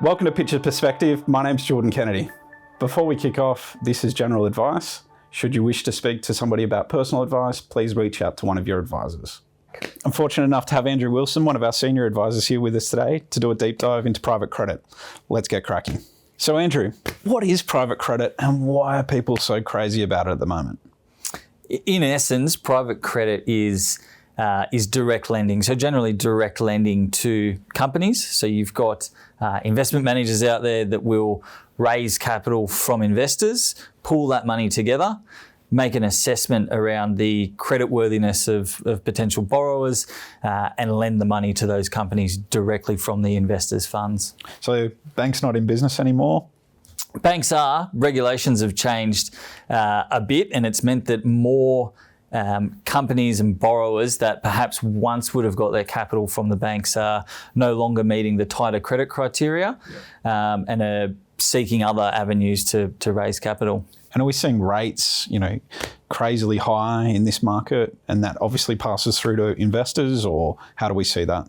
Welcome to Picture Perspective. My name's Jordan Kennedy. Before we kick off, this is general advice. Should you wish to speak to somebody about personal advice, please reach out to one of your advisors. I'm fortunate enough to have Andrew Wilson, one of our senior advisors, here with us today to do a deep dive into private credit. Let's get cracking. So Andrew, what is private credit and why are people so crazy about it at the moment? In essence, private credit is direct lending. So generally direct lending to companies. So you've got investment managers out there that will raise capital from investors, pool that money together, make an assessment around the creditworthiness of potential borrowers and lend the money to those companies directly from the investors' funds. So banks not in business anymore? Banks are. Regulations have changed a bit, and it's meant that more companies and borrowers that perhaps once would have got their capital from the banks are no longer meeting the tighter credit criteria and are seeking other avenues to raise capital. And are we seeing rates, crazily high in this market, and that obviously passes through to investors, or how do we see that?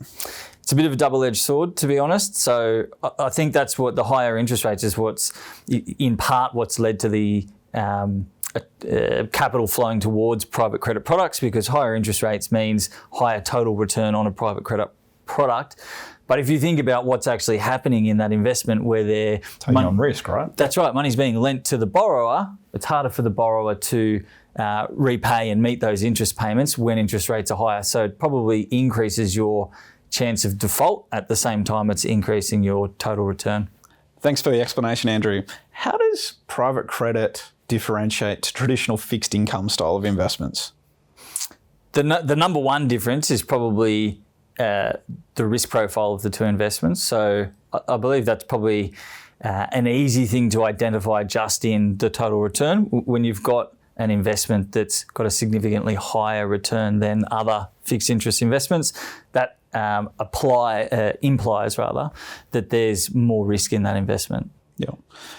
It's a bit of a double-edged sword, to be honest. So I think that's what the higher interest rates is what's led to the capital flowing towards private credit products, because higher interest rates means higher total return on a private credit product. But if you think about what's actually happening in that investment where they're taking on risk, right? That's right. Money's being lent to the borrower. It's harder for the borrower to repay and meet those interest payments when interest rates are higher. So it probably increases your chance of default at the same time it's increasing your total return. Thanks for the explanation, Andrew. How does private credit differentiate to traditional fixed income style of investments? The number one difference is probably the risk profile of the two investments. So I believe that's probably an easy thing to identify just in the total return. When you've got an investment that's got a significantly higher return than other fixed interest investments, that implies that there's more risk in that investment. Yeah.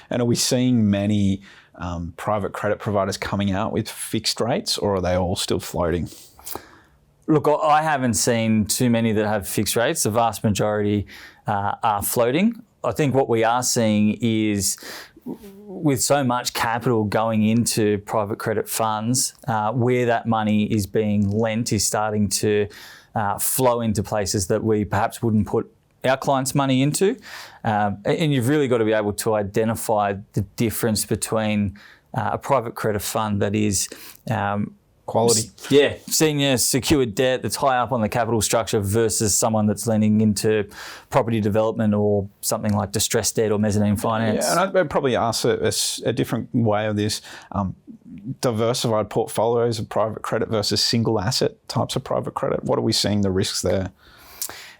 And are we seeing many private credit providers coming out with fixed rates, or are they all still floating? Look, I haven't seen too many that have fixed rates. The vast majority are floating. I think what we are seeing is, with so much capital going into private credit funds, where that money is being lent is starting to flow into places that we perhaps wouldn't put our clients' money into. And you've really got to be able to identify the difference between a private credit fund that is quality. Senior secured debt that's high up on the capital structure versus someone that's lending into property development or something like distressed debt or mezzanine finance. Yeah, and I'd probably ask a different way of this. Diversified portfolios of private credit versus single asset types of private credit. What are we seeing the risks there?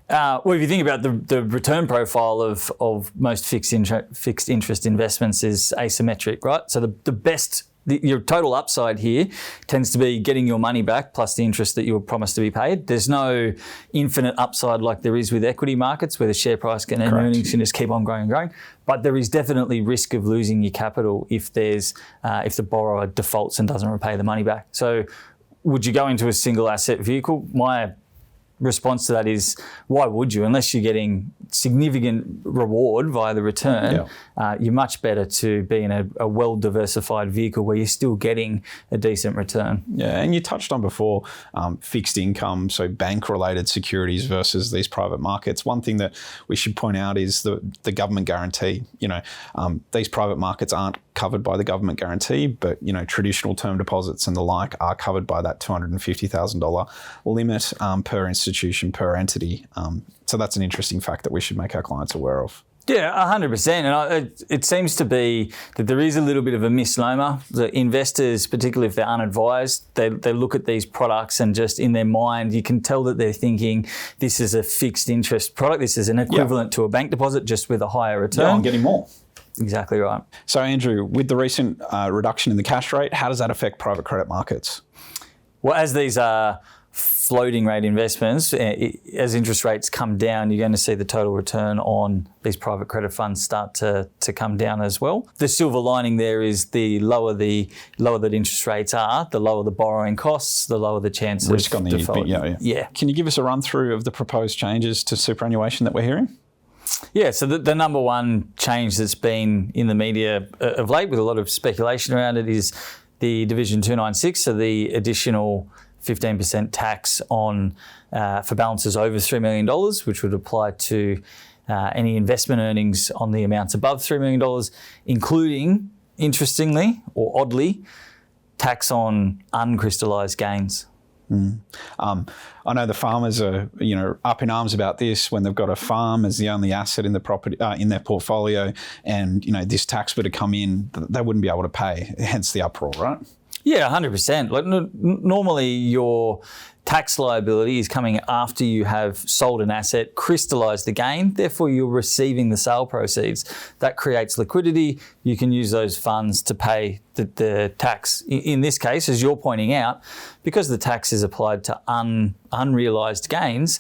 Well, if you think about the return profile of most fixed interest investments is asymmetric, right? So the best, your total upside here tends to be getting your money back plus the interest that you were promised to be paid. There's no infinite upside like there is with equity markets where the share price and earnings can just keep on growing and growing. But there is definitely risk of losing your capital if the borrower defaults and doesn't repay the money back. So would you go into a single asset vehicle? My response to that is, why would you? Unless you're getting significant reward via the return, you're much better to be in a well-diversified vehicle where you're still getting a decent return. Yeah, and you touched on before fixed income, so bank-related securities versus these private markets. One thing that we should point out is the government guarantee. These private markets aren't covered by the government guarantee, but traditional term deposits and the like are covered by that $250,000 limit per institution, per entity. So that's an interesting fact that we should make our clients aware of. Yeah, 100%. And it seems to be that there is a little bit of a misnomer. The investors, particularly if they're unadvised, they look at these products and just in their mind, you can tell that they're thinking this is a fixed interest product. This is an equivalent to a bank deposit, just with a higher return. Yeah, I'm getting more. Exactly right. So Andrew, with the recent reduction in the cash rate, how does that affect private credit markets? Well, as these are floating rate investments, as interest rates come down, you're going to see the total return on these private credit funds start to come down as well. The silver lining there is the lower that interest rates are, the lower the borrowing costs, the lower the chance risk of on the default. Yeah. Can you give us a run through of the proposed changes to superannuation that we're hearing? Yeah, so the number one change that's been in the media of late, with a lot of speculation around it, is the Division 296, so the additional 15% tax on for balances over $3 million, which would apply to any investment earnings on the amounts above $3 million, including, interestingly or oddly, tax on uncrystallised gains. I know the farmers are, up in arms about this when they've got a farm as the only asset in the property in their portfolio, and this tax were to come in, they wouldn't be able to pay. Hence the uproar, right? Yeah, 100%. Like normally, your tax liability is coming after you have sold an asset, crystallised the gain. Therefore, you're receiving the sale proceeds. That creates liquidity. You can use those funds to pay the tax. In this case, as you're pointing out, because the tax is applied to unrealised gains,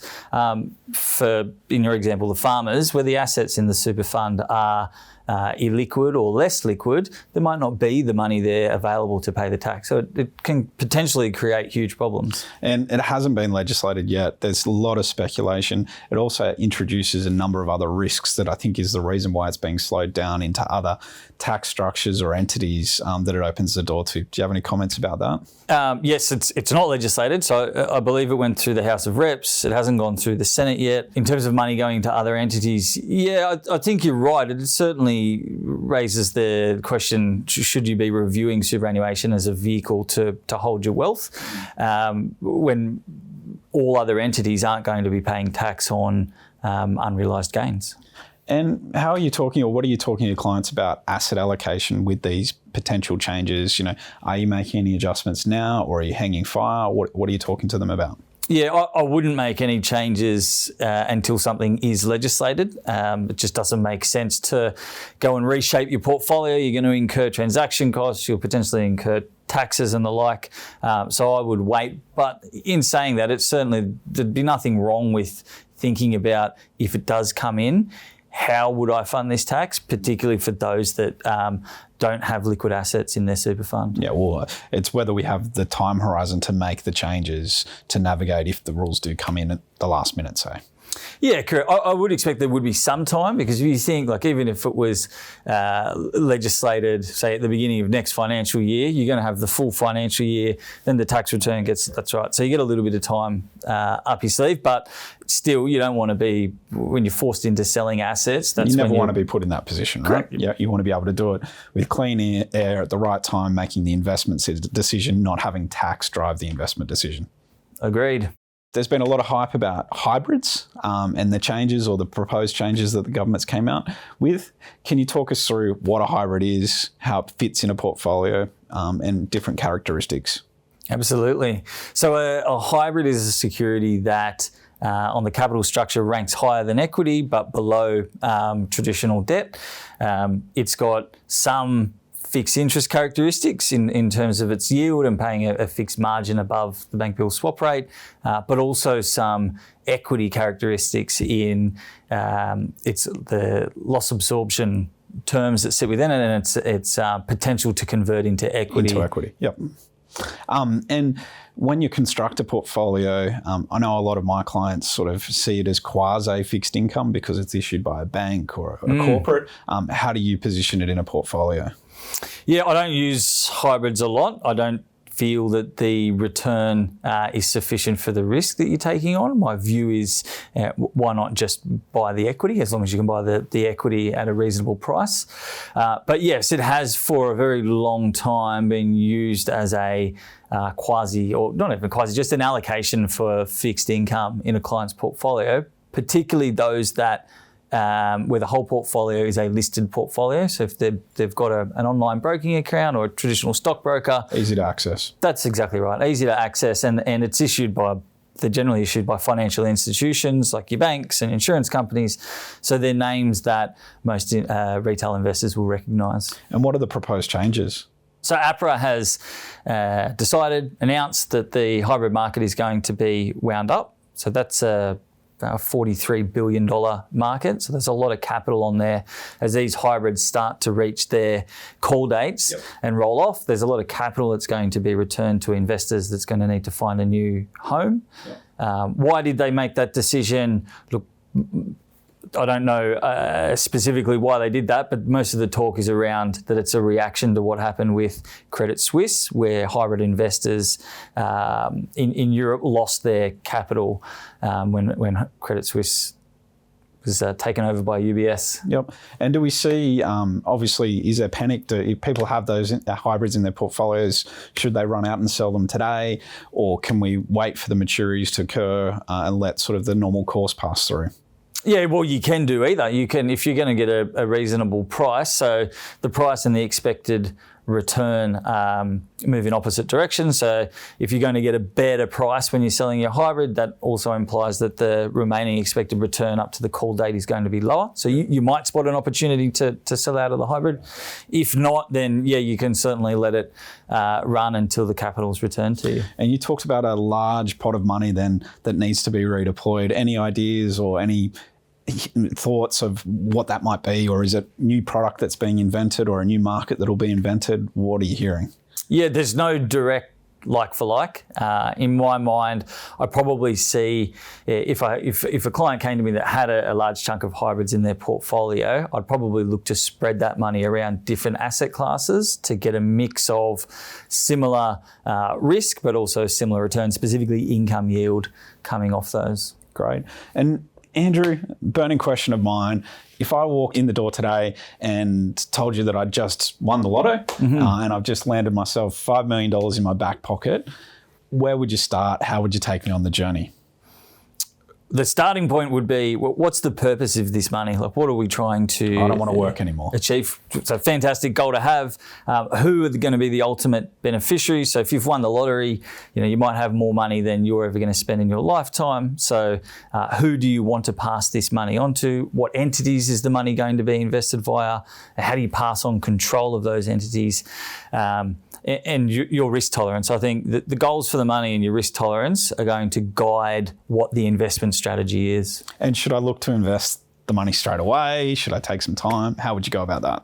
for, in your example, the farmers, where the assets in the super fund are illiquid or less liquid, there might not be the money there available to pay the tax. So it can potentially create huge problems. And it hasn't been legislated yet. There's a lot of speculation. It also introduces a number of other risks that I think is the reason why it's being slowed down into other tax structures or entities that it opens the door to. Do you have any comments about that? Yes, it's not legislated. So I believe it went through the House of Reps. It hasn't gone through the Senate yet. In terms of money going to other entities, yeah, I think you're right. It certainly raises the question, should you be reviewing superannuation as a vehicle to hold your wealth when all other entities aren't going to be paying tax on unrealised gains? And how are you talking, or what are you talking to your clients about asset allocation with these potential changes? Are you making any adjustments now, or are you hanging fire? What are you talking to them about? Yeah, I wouldn't make any changes until something is legislated. It just doesn't make sense to go and reshape your portfolio. You're going to incur transaction costs. You'll potentially incur taxes and the like. So I would wait. But in saying that, there'd be nothing wrong with thinking about, if it does come in, how would I fund this tax, particularly for those that don't have liquid assets in their super fund? Yeah, well, it's whether we have the time horizon to make the changes to navigate if the rules do come in at the last minute, say. Yeah, correct. I would expect there would be some time, because if you think, like, even if it was legislated, say, at the beginning of next financial year, you're going to have the full financial year, then the tax return that's right. So you get a little bit of time up your sleeve, but still, you don't want to be, when you're forced into selling assets, you never want to be put in that position, right? Correct. Yeah, you want to be able to do it with clean air at the right time, making the investment decision, not having tax drive the investment decision. Agreed. There's been a lot of hype about hybrids and the changes, or the proposed changes that the government's came out with. Can you talk us through what a hybrid is, how it fits in a portfolio, and different characteristics? Absolutely. So a hybrid is a security that on the capital structure ranks higher than equity but below traditional debt. It's got some fixed interest characteristics in terms of its yield and paying a fixed margin above the bank bill swap rate, but also some equity characteristics in it's the loss absorption terms that sit within it, and its potential to convert into equity. Into equity, yep. And when you construct a portfolio, I know a lot of my clients sort of see it as quasi fixed income because it's issued by a bank or a corporate. How do you position it in a portfolio? Yeah, I don't use hybrids a lot. I don't feel that the return is sufficient for the risk that you're taking on. My view is why not just buy the equity, as long as you can buy the equity at a reasonable price. But yes, it has for a very long time been used as a quasi, or not even quasi, just an allocation for fixed income in a client's portfolio, particularly those that where the whole portfolio is a listed portfolio. So if they've got an online broking account or a traditional stockbroker. Easy to access. That's exactly right. Easy to access, and it's they're generally issued by financial institutions like your banks and insurance companies. So they're names that most retail investors will recognise. And what are the proposed changes? So APRA has announced that the hybrid market is going to be wound up. So that's a $43 billion market. So there's a lot of capital on there. As these hybrids start to reach their call dates and roll off, there's a lot of capital that's going to be returned to investors that's going to need to find a new home. Why did they make that decision? Look, I don't know specifically why they did that, but most of the talk is around that it's a reaction to what happened with Credit Suisse, where hybrid investors in Europe lost their capital when Credit Suisse was taken over by UBS. Yep. And do we see, obviously, is there panic? If people have those hybrids in their portfolios, should they run out and sell them today? Or can we wait for the maturities to occur and let sort of the normal course pass through? Yeah, well, you can do either. You can, if you're going to get a reasonable price, so the price and the expected return move in opposite directions. So if you're going to get a better price when you're selling your hybrid, that also implies that the remaining expected return up to the call date is going to be lower. So you might spot an opportunity to sell out of the hybrid. If not, then yeah, you can certainly let it run until the capital's returned to you. And you talked about a large pot of money then that needs to be redeployed. Any ideas or any thoughts of what that might be, or is it new product that's being invented or a new market that'll be invented? What are you hearing? Yeah, there's no direct like for like. In my mind, I probably see if a client came to me that had a large chunk of hybrids in their portfolio, I'd probably look to spread that money around different asset classes to get a mix of similar risk, but also similar returns, specifically income yield coming off those. Great. And Andrew, burning question of mine. If I walk in the door today and told you that I just won the lotto and I've just landed myself $5 million in my back pocket, where would you start? How would you take me on the journey? The starting point would be, what's the purpose of this money? Like, what are we trying to I don't want to work anymore. Achieve? So fantastic goal to have. Who are going to be the ultimate beneficiaries? So if you've won the lottery, you might have more money than you're ever going to spend in your lifetime. So who do you want to pass this money on to? What entities is the money going to be invested via? How do you pass on control of those entities? And your risk tolerance. I think that the goals for the money and your risk tolerance are going to guide what the investment strategy is. And should I look to invest the money straight away? Should I take some time? How would you go about that?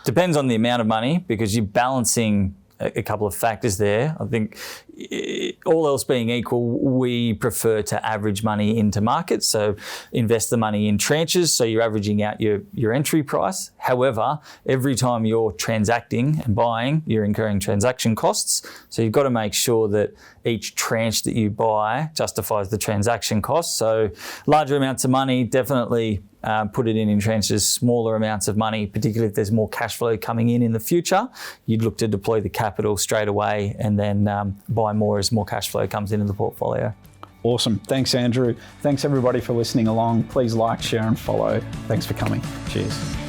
Depends on the amount of money, because you're balancing a couple of factors there. I think all else being equal, we prefer to average money into markets. So invest the money in tranches, so you're averaging out your entry price. However, every time you're transacting and buying, you're incurring transaction costs. So you've got to make sure that each tranche that you buy justifies the transaction costs. So larger amounts of money, definitely put it in tranches. Smaller amounts of money, particularly if there's more cash flow coming in the future, you'd look to deploy the capital straight away and then buy more as more cash flow comes into the portfolio. Awesome. Thanks, Andrew. Thanks, everybody, for listening along. Please like, share, and follow. Thanks for coming. Cheers.